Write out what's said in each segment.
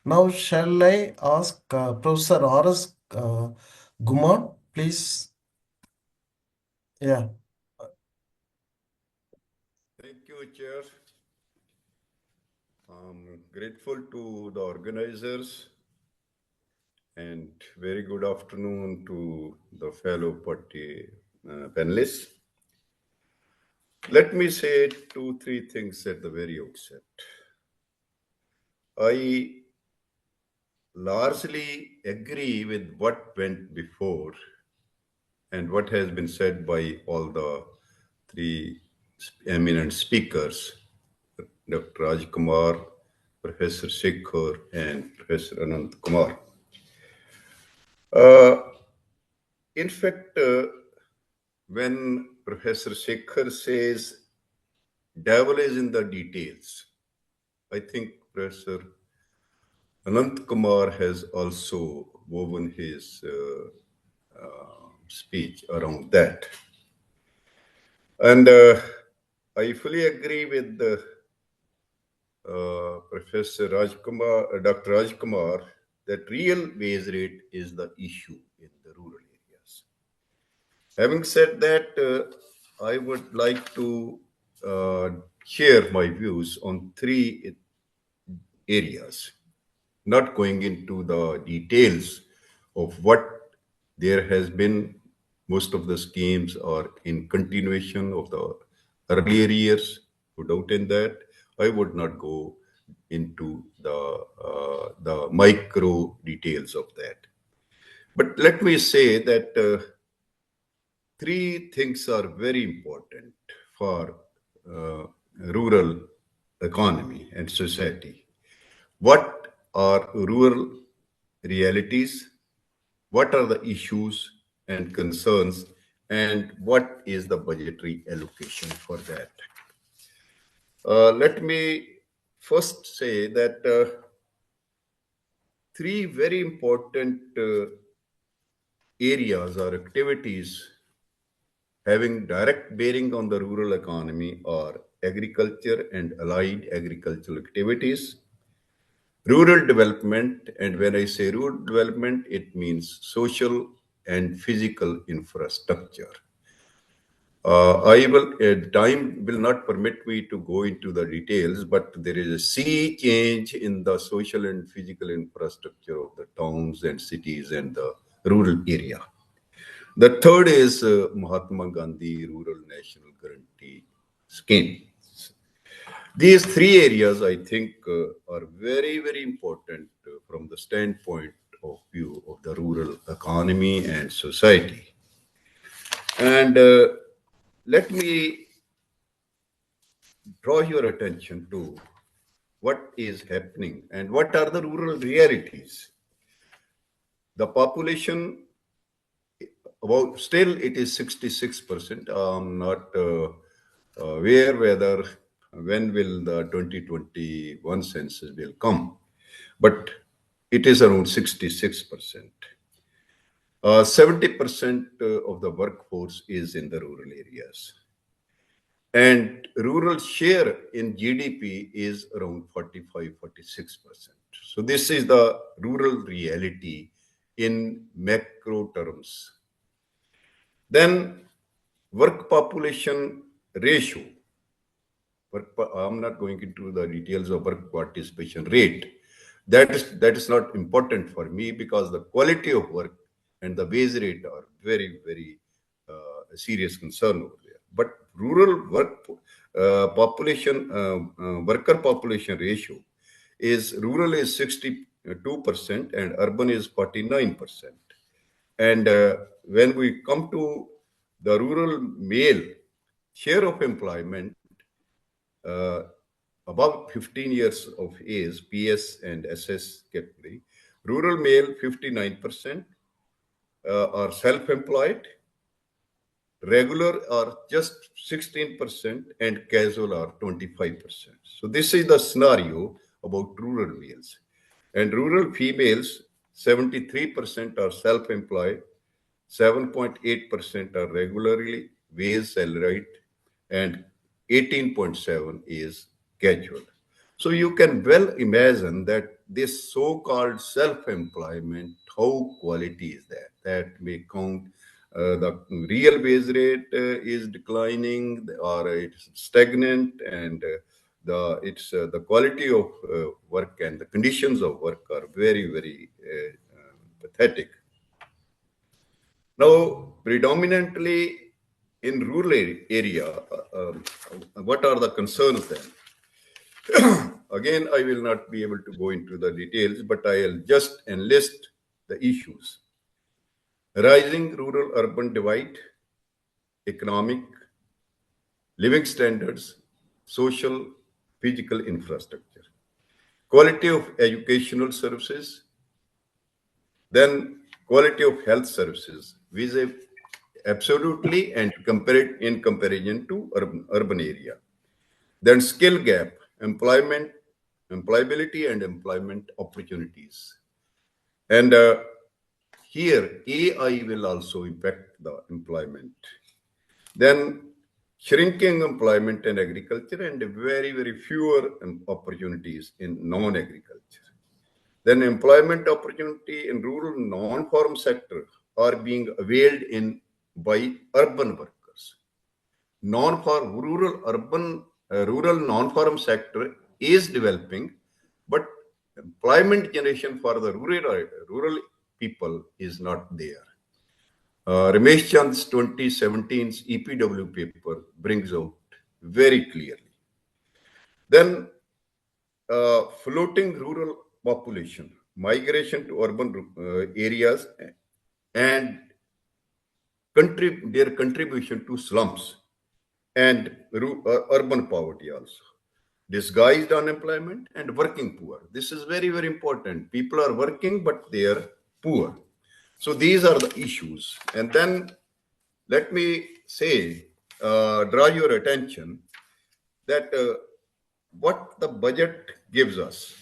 Now, shall I ask Professor R.S. Ghuman, please? Yeah. Thank you, Chair. I'm grateful to the organizers and very good afternoon to the fellow party panelists. Let me say two, three things at the very outset. I largely agree with what went before and what has been said by all the three eminent speakers, Dr. Rajakumar, Professor Shekhar, and Professor Anant Kumar. Uh, in fact, when Professor Shekhar says devil is in the details, I think Professor Anant Kumar has also woven his speech around that. And I fully agree with Professor Rajkumar, Dr. Rajkumar, that real wage rate is the issue in the rural areas. Having said that, I would like to share my views on three areas, not going into the details of what there has been. Most of the schemes are in continuation of the earlier years, no doubt in that. I would not go into the micro details of that. But let me say that three things are very important for rural economy and society. What are rural realities? What are the issues and concerns? And what is the budgetary allocation for that? Let me first say that three very important areas or activities having direct bearing on the rural economy are agriculture and allied agricultural activities, rural development, and when I say rural development, it means social and physical infrastructure. Time will not permit me to go into the details, but there is a sea change in the social and physical infrastructure of the towns and cities and the rural area. The third is Mahatma Gandhi Rural National Guarantee Scheme. These three areas, I think, are very, very important from the standpoint of view of the rural economy and society. And let me draw your attention to what is happening and what are the rural realities. The population, about still it is 66%. I'm not aware whether when will the 2021 census will come, but it is around 66%. 70% of the workforce is in the rural areas. And rural share in GDP is around 45-46%. So this is the rural reality in macro terms. Then work population ratio. I'm not going into the details of work participation rate. That is not important for me because the quality of work and the wage rate are very, very serious concern over there. But rural work population, worker population ratio is rural is 62% and urban is 49%. And when we come to the rural male share of employment, uh, above 15 years of age, PS and SS category, rural male 59% are self-employed, regular are just 16%, and casual are 25%. So this is the scenario about rural males. And rural females, 73% are self-employed, 7.8% are regularly wage salaried, and 18.7 is casual. So you can well imagine that this so-called self-employment, how quality is that? That may count the real wage rate is declining or it's stagnant, and the quality of work and the conditions of work are very, very pathetic. Now, predominantly in rural area, what are the concerns then? Again, I will not be able to go into the details, but I'll just enlist the issues. Rising rural-urban divide, economic, living standards, social, physical infrastructure, quality of educational services, then quality of health services, absolutely and in comparison to urban area. Then skill gap, employability and employment opportunities. And here AI will also impact the employment. Then shrinking employment in agriculture and very, very fewer opportunities in non-agriculture. Then employment opportunity in rural non-farm sector are being availed by urban workers. Non-farm, rural non-farm sector is developing, but employment generation for the rural people is not there. Ramesh Chand's 2017's EPW paper brings out very clearly. Then floating rural population, migration to urban areas, and their contribution to slums and urban poverty also. Disguised unemployment and working poor. This is very, very important. People are working, but they are poor. So these are the issues. And then let me say, draw your attention that what the budget gives us.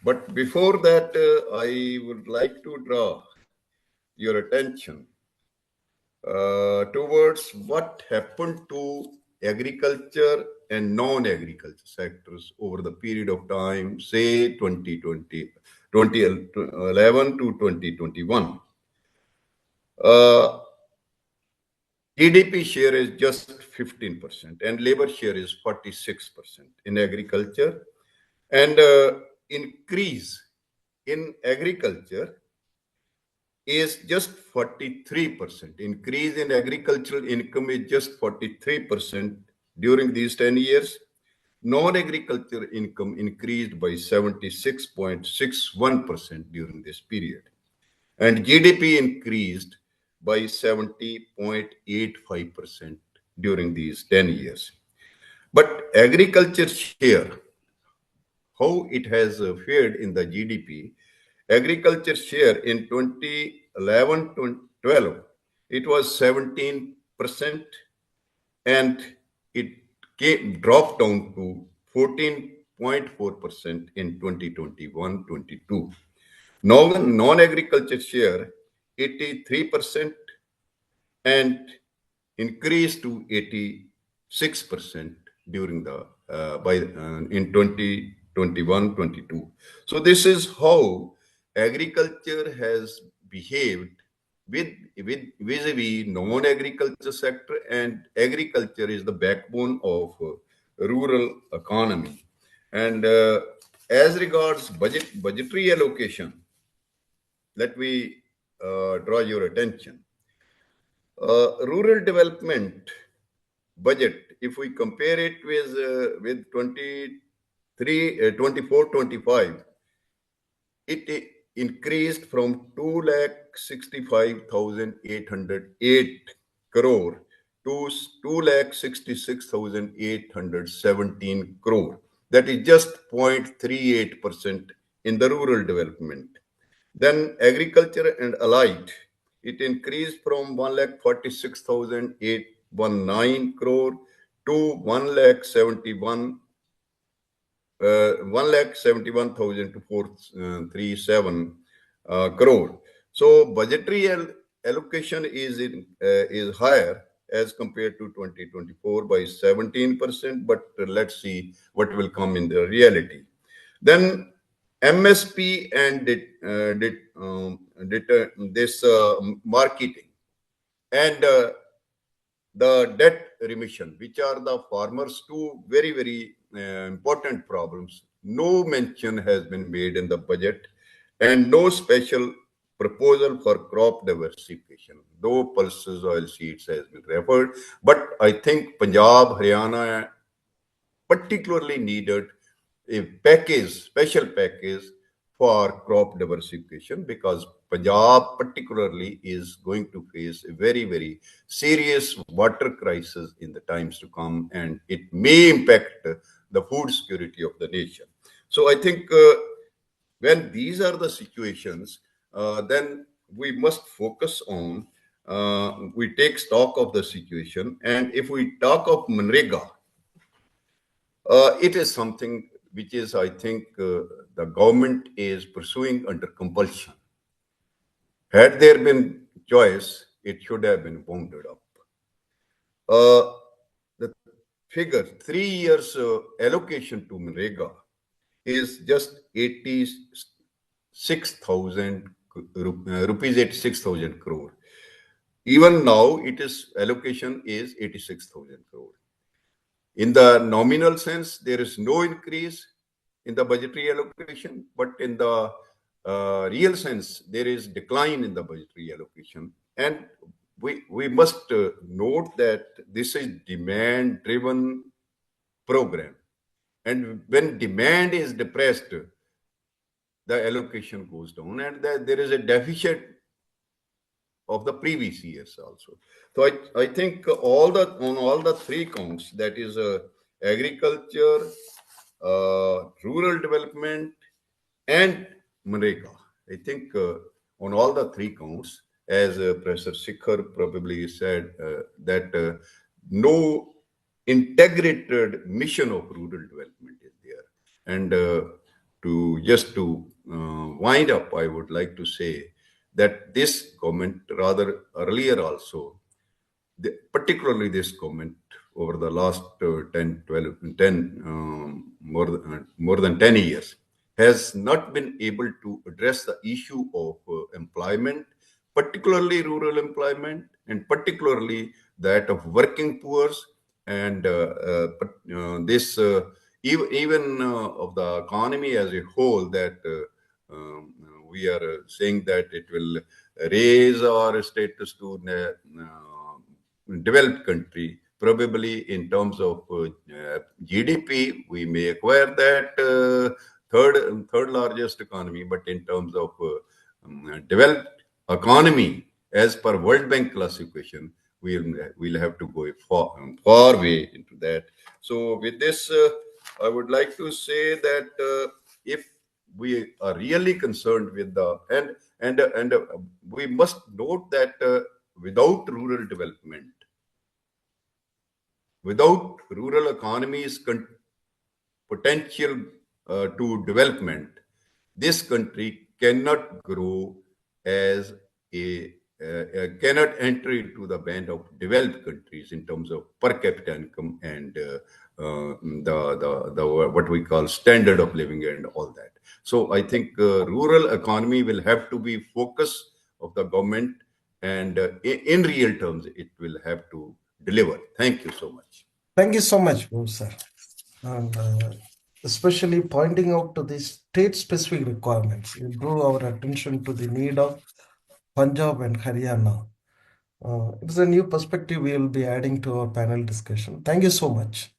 But before that, I would like to draw your attention towards what happened to agriculture and non-agriculture sectors over the period of time, say 2011 to 2021. GDP share is just 15% and labor share is 46% in agriculture, and increase in agriculture is just 43%. Increase in agricultural income is just 43% during these 10 years. Non-agriculture income increased by 76.61% during this period. And GDP increased by 70.85% during these 10 years. But agriculture share, how it has fared in the GDP, agriculture share in 2011 to 12, it was 17%, and it dropped down to 14.4% in 2021-22. Now, non-agriculture share 83% and increased to 86% during the in 2021-22. So this is how agriculture has behaved vis-a-vis non-agriculture sector, and agriculture is the backbone of rural economy. And as regards budgetary allocation, let me draw your attention. Rural development budget, if we compare it with 24-25, it increased from 2,65,808 crore to 2,66,817 crore. That is just 0.38% in the rural development. Then agriculture and allied, it increased from 1,46,819 crore to 1,71,437 crore. So budgetary allocation is higher as compared to 2024 by 17%, but let's see what will come in the reality. Then MSP and this marketing and the debt remission, which are the farmers' two very, very important problems. No mention has been made in the budget and no special proposal for crop diversification, though pulses oil seeds has been referred. But I think Punjab, Haryana particularly needed a package, special package for crop diversification because Punjab particularly is going to face a very, very serious water crisis in the times to come, and it may impact the food security of the nation. So I think when these are the situations, then we must focus on, we take stock of the situation. And if we talk of Manrega, it is something which is, I think, the government is pursuing under compulsion. Had there been choice, it should have been wounded up. The figure, 3 years allocation to Manrega is just 86,000 rupees, 86,000 crore. Even now, allocation is 86,000 crore. In the nominal sense, there is no increase in the budgetary allocation, but in the real sense, there is decline in the budgetary allocation. And we must note that this is demand-driven program. And when demand is depressed, the allocation goes down, and there is a deficit of the previous years also. So I think on all the three counts, that is agriculture, rural development, and Manrega, I think on all the three counts, as Professor Shikhar probably said, that no integrated mission of rural development is there. And to wind up, I would like to say that this government, rather earlier also, particularly this government over the last 10, 12, 10, more than 10 years, has not been able to address the issue of employment, particularly rural employment, and particularly that of working poor, and this even of the economy as a whole, that we are saying that it will raise our status to developed country. Probably in terms of GDP, we may acquire that third largest economy, but in terms of developed economy, as per World Bank classification, we'll have to go far way into that. So with this, I would like to say that if we are really concerned with the and we must note that without rural development, without rural economy's potential to development, this country cannot grow as cannot enter into the band of developed countries in terms of per capita income and the what we call standard of living and all that. So I think rural economy will have to be focus of the government, and in real terms, it will have to deliver. Thank you so much. Thank you so much, sir. And especially pointing out to the state-specific requirements. You drew our attention to the need of Punjab and Haryana. It's a new perspective we will be adding to our panel discussion. Thank you so much.